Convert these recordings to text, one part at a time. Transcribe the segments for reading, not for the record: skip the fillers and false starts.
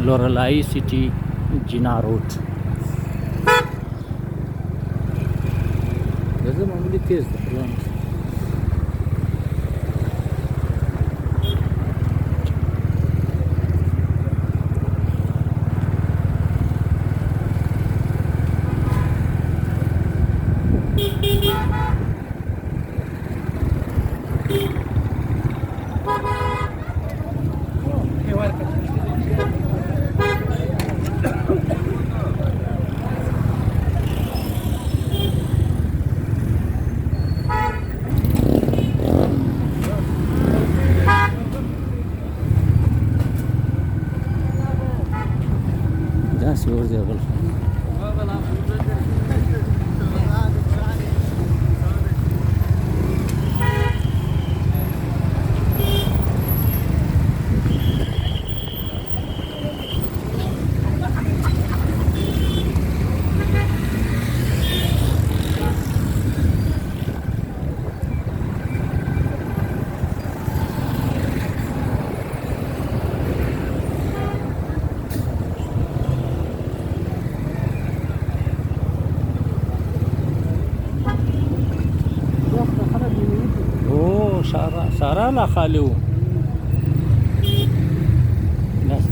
لورلای سیټي جنا روډ. زه معمولی تیز ده داسې ورځي بل سارا لا خالي و ناس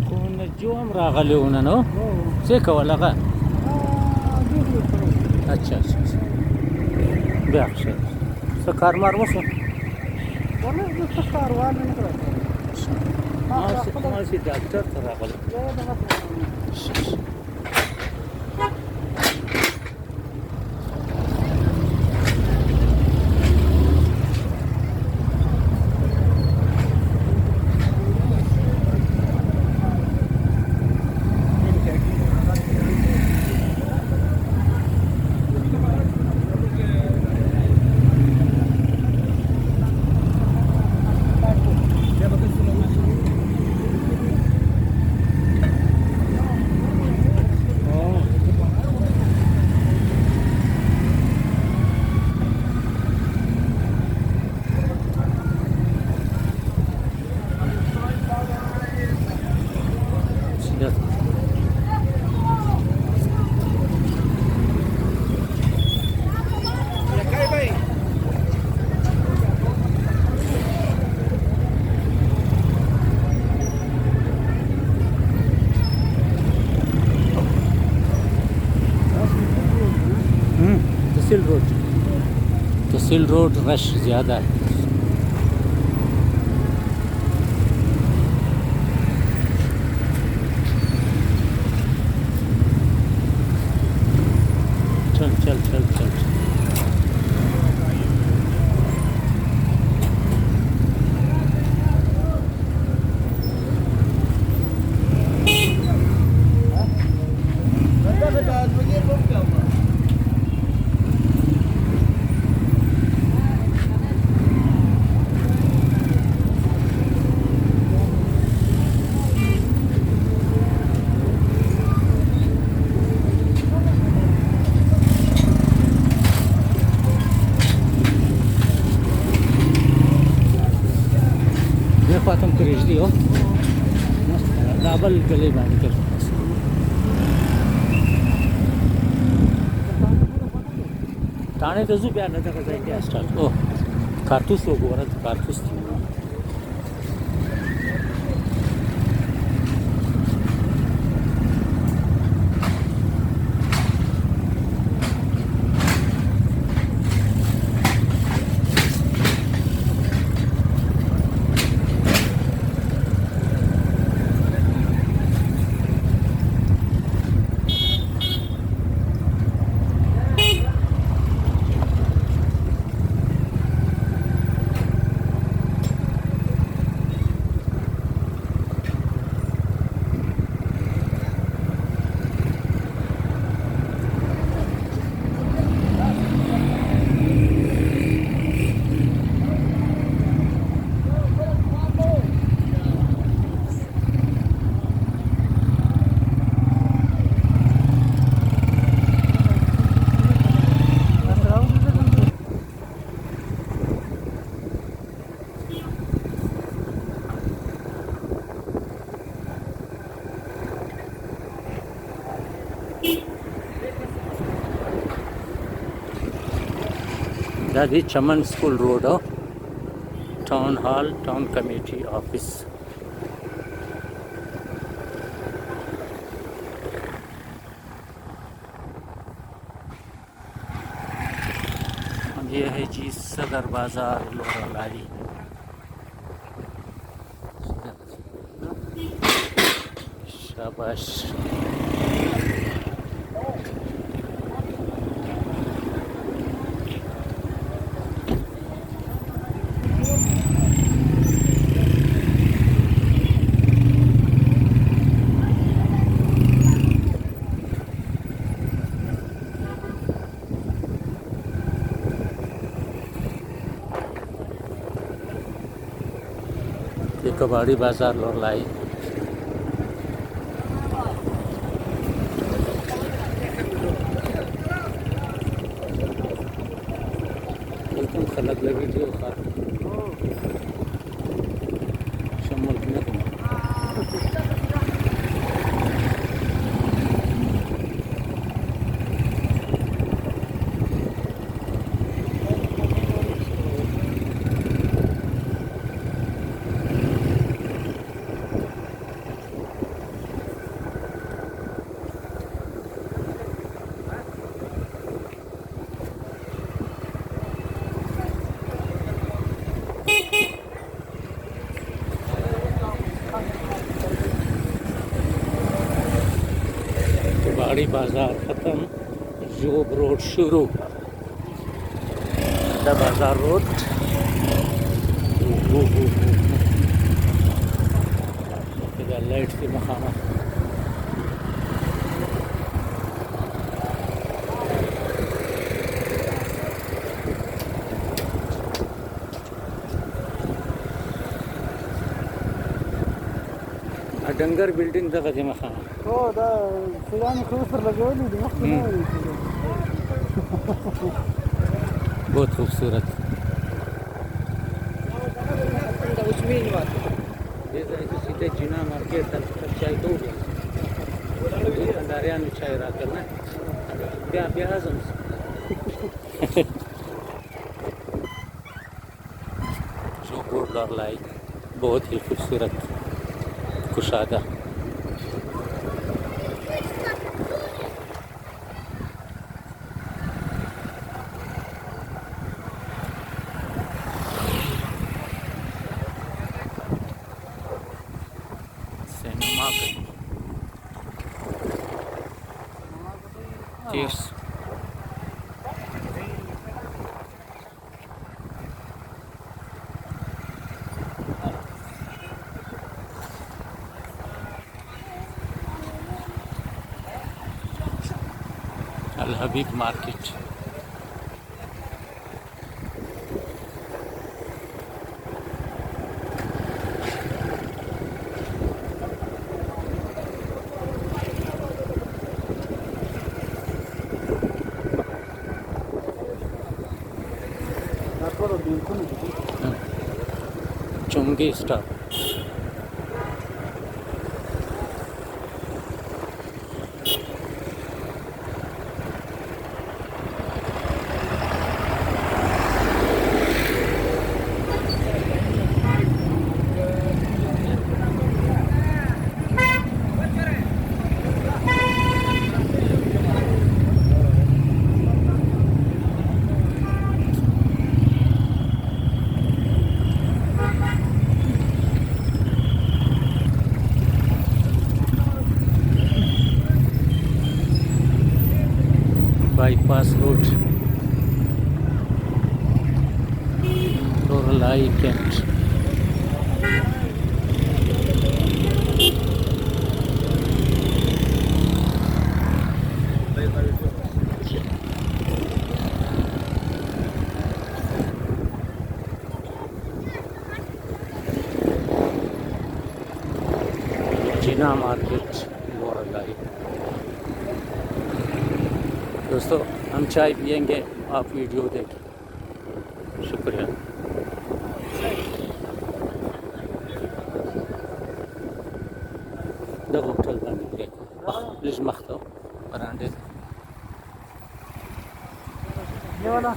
كون الجوم راغليونا نو سيكا ولا غا अच्छा अच्छा بیا ښه څه کار مار وشو والله زه څه کاروان نه کړم ما سي ډاکټر ته راغلی तहसील road rush ज़्यादा है चल चल चल चल خاطم کریش دی او دابل گلی باندې کړ تانه ته زو بیا نه دا ځای کې اسټارټ او کارتوس وګوره کارتوس دا دی چمن سکول روډ ہو ټاون هال ټاون کمیټي آفس یہ ہے جی صدر بازار لورالائی شاباش ये कबाड़ी बाजार लोरलाई बिल्कुल खलक लगी थी शमल में कबाड़ी बाजार ख़त्म जोब रोड शुरू दा बाजार रोड लाइट की मकामा डंगर बिल्डिंग दगा दे मकामा او دا سیدان خروسر لګولې دي مخکې نه وې बहुत खूबसूरत सीधे जीना मार्केट तक चाय तो दुकानदारियां ने चाय रा करना क्या आजम जो बोर्ड लाई बहुत ही खूबसूरत कुशादा Cheers. Al Habib Market. चुंगी stop bypass road Loralai cantt Jinnah market Loralai. दोस्तों हम चाय पियेंगे, आप वीडियो देखें। शुक्रिया। ده هوټل باندې پرېږدم. لږ مخته परांठे ये वाला